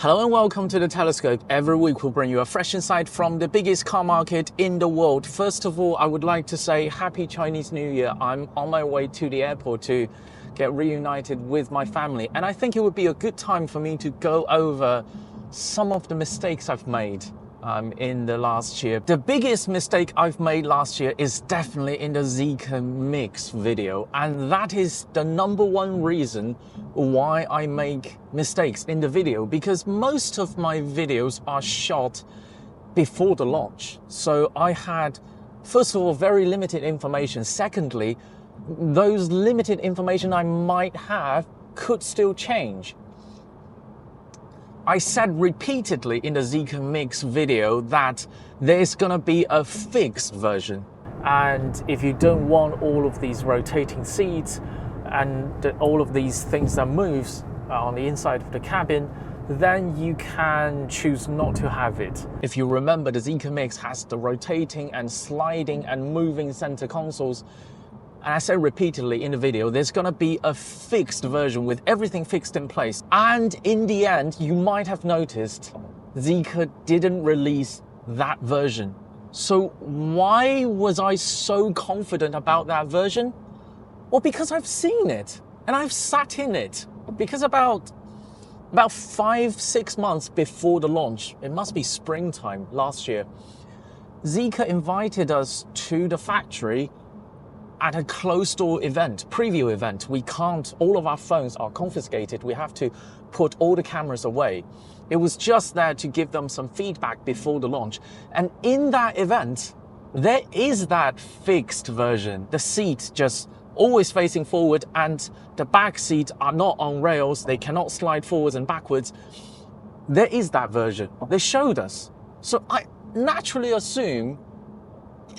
Hello and welcome to The Telescope. Every week we'll bring you a fresh insight from the biggest car market in the world. First of all, I would like to say Happy Chinese New Year. I'm on my way to the airport to get reunited with my family. And I think it would be a good time for me to go over some of the mistakes I've made in the last year. The biggest mistake I've made last year is definitely in the Zeekr mix video. And that is the #1 reason why I make mistakes in the video, because most of my videos are shot before the launch. So I had, first of all, very limited information. Secondly, those limited information I might have could still change. I said repeatedly in the Zeekr mix video that there's gonna be a fixed version. And if you don't want all of these rotating seats and all of these things that moves on the inside of the cabin, then you can choose not to have it. If you remember, the Zeekr mix has the rotating and sliding and moving center consoles. And I said repeatedly in the video, there's gonna be a fixed version with everything fixed in place. And in the end, you might have noticed, Zeekr didn't release that version. So why was I so confident about that version? Well, because I've seen it and I've sat in it. Because about 5-6 months before the launch, it must be springtime last year, Zeekr invited us to the factory at a closed-door event, preview event. We can't, all of our phones are confiscated. We have to put all the cameras away. It was just there to give them some feedback before the launch. And in that event, there is that fixed version. The seat just always facing forward and the back seats are not on rails. They cannot slide forwards and backwards. There is that version. They showed us. So I naturally assume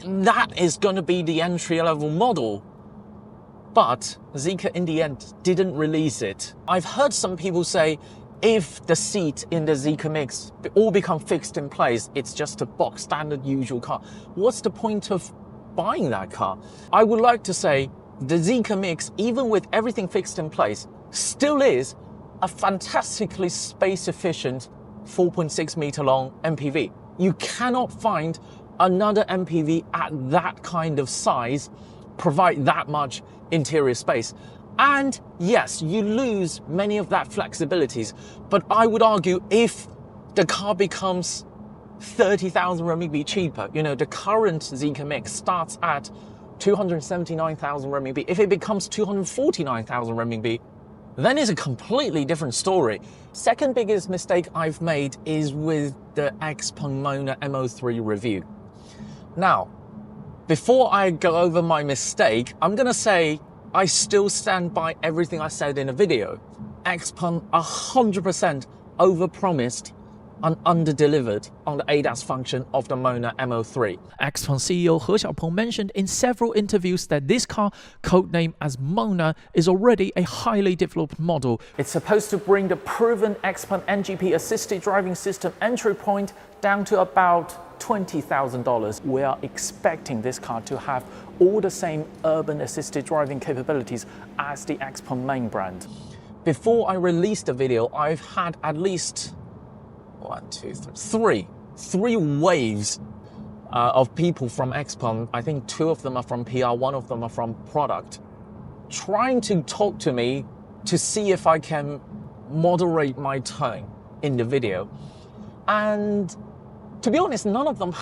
that is going to be the entry-level model. But Zeekr in the end didn't release it. I've heard some people say if the seat in the Zeekr mix all become fixed in place, it's just a box standard usual car. What's the point of buying that car? I would like to say the Zeekr mix, even with everything fixed in place, still is a fantastically space-efficient 4.6 meter long MPV. You cannot find another MPV at that kind of size provide that much interior space. And yes, you lose many of that flexibilities, but I would argue if the car becomes 30,000 RMB cheaper, you know, the current Zeekr mix starts at 279,000 RMB. If it becomes 249,000 RMB, then it's a completely different story. Second biggest mistake I've made is with the XPeng MONA M03 review. Now, before I go over my mistake, I'm gonna say I still stand by everything I said in the video. XPeng 100% overpromised and underdelivered on the ADAS function of the MONA M03. XPeng CEO He Xiaopeng mentioned in several interviews that this car, codenamed as MONA, is already a highly developed model. It's supposed to bring the proven XPeng NGP assisted driving system entry point down to about $20,000. We are expecting this car to have all the same urban assisted driving capabilities as the XPeng main brand. Before I released the video, I've had at least three waves of people from XPeng. I think 2 of them are from PR, 1 of them are from product, trying to talk to me to see if I can moderate my tone in the video. And to be honest, none of them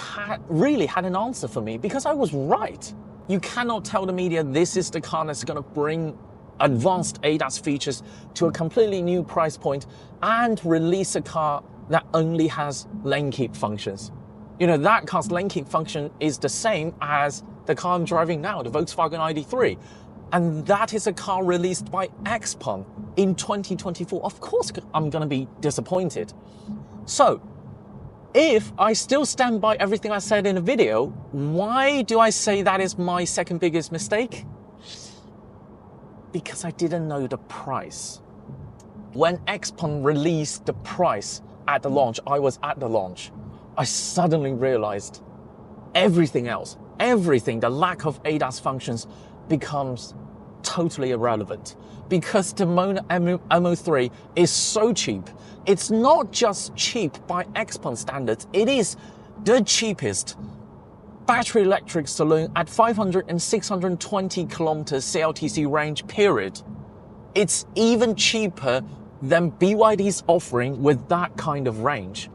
really had an answer for me, because I was right. You cannot tell the media this is the car that's going to bring advanced ADAS features to a completely new price point and release a car that only has lane keep functions. You know, that car's lane keep function is the same as the car I'm driving now, the Volkswagen ID.3. And that is a car released by XPeng in 2024. Of course, I'm going to be disappointed. So, if I still stand by everything I said in the video, why do I say that is my second biggest mistake? Because I didn't know the price. When XPeng released the price at the launch, I was at the launch, I suddenly realized everything else, the lack of ADAS functions becomes totally irrelevant because the MONA M03 is so cheap. It's not just cheap by XPeng standards, it is the cheapest battery electric saloon at 500 and 620 kilometers CLTC range, period. It's even cheaper than BYD's offering with that kind of range.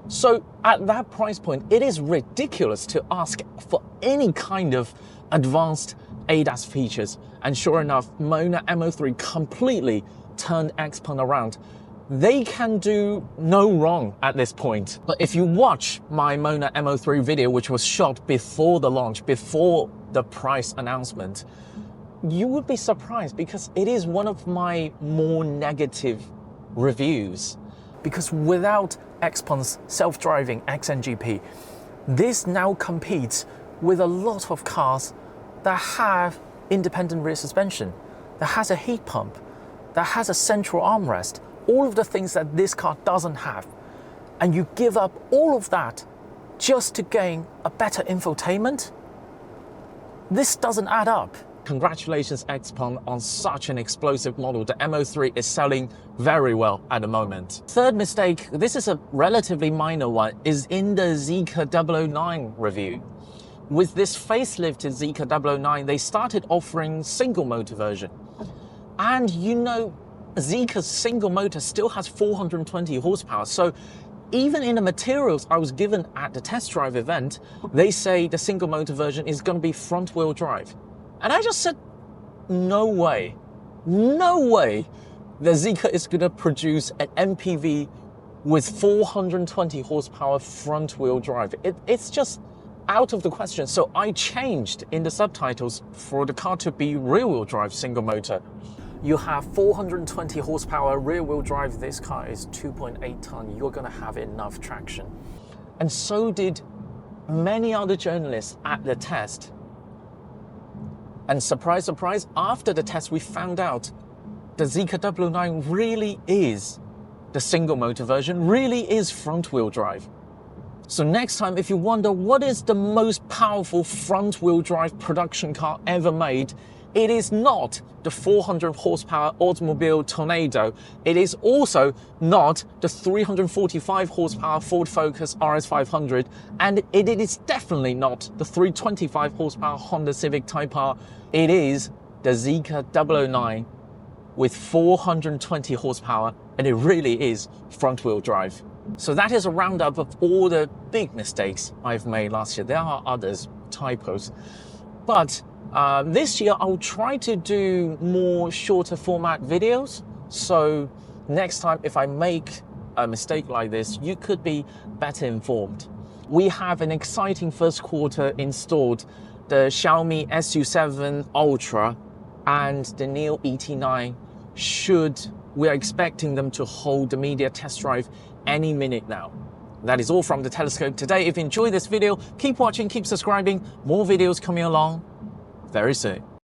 So at that price point, it is ridiculous to ask for any kind of advanced ADAS features. And sure enough, MONA M03 completely turned XPeng around. They can do no wrong at this point. But if you watch my MONA M03 video, which was shot before the launch, before the price announcement, you would be surprised because it is one of my more negative reviews. Because without XPeng's self-driving XNGP, this now competes with a lot of cars that have independent rear suspension, that has a heat pump, that has a central armrest, all of the things that this car doesn't have. And you give up all of that just to gain a better infotainment? This doesn't add up. Congratulations XPeng on such an explosive model. The M03 is selling very well at the moment. Third mistake, this is a relatively minor one, is in the Zeekr 009 review. With this facelifted Zeekr 009, they started offering single motor version. And you know, Zeekr's single motor still has 420 horsepower. So even in the materials I was given at the test drive event, they say the single motor version is going to be front wheel drive. And I just said, no way, no way the Zeekr is going to produce an MPV with 420 horsepower front wheel drive. It's just out of the question. So I changed in the subtitles for the car to be rear wheel drive single motor. You have 420 horsepower rear wheel drive. This car is 2.8 ton. You're going to have enough traction. And so did many other journalists at the test. And surprise, surprise, after the test, we found out the Zeekr 009 really is the single motor version, really is front wheel drive. So next time, if you wonder what is the most powerful front wheel drive production car ever made, it is not the 400 horsepower automobile Tornado. It is also not the 345 horsepower Ford Focus RS500. And it is definitely not the 325 horsepower Honda Civic Type R. It is the Zeekr 009 with 420 horsepower, and it really is front wheel drive. So that is a roundup of all the big mistakes I've made last year. There are others, typos. But this year, I'll try to do more shorter format videos. So next time, if I make a mistake like this, you could be better informed. We have an exciting first quarter installed, the Xiaomi SU7 Ultra and the Neo ET9 we are expecting them to hold the media test drive any minute now. That is all from the Telescope today. If you enjoyed this video, keep watching, keep subscribing. More videos coming along very soon.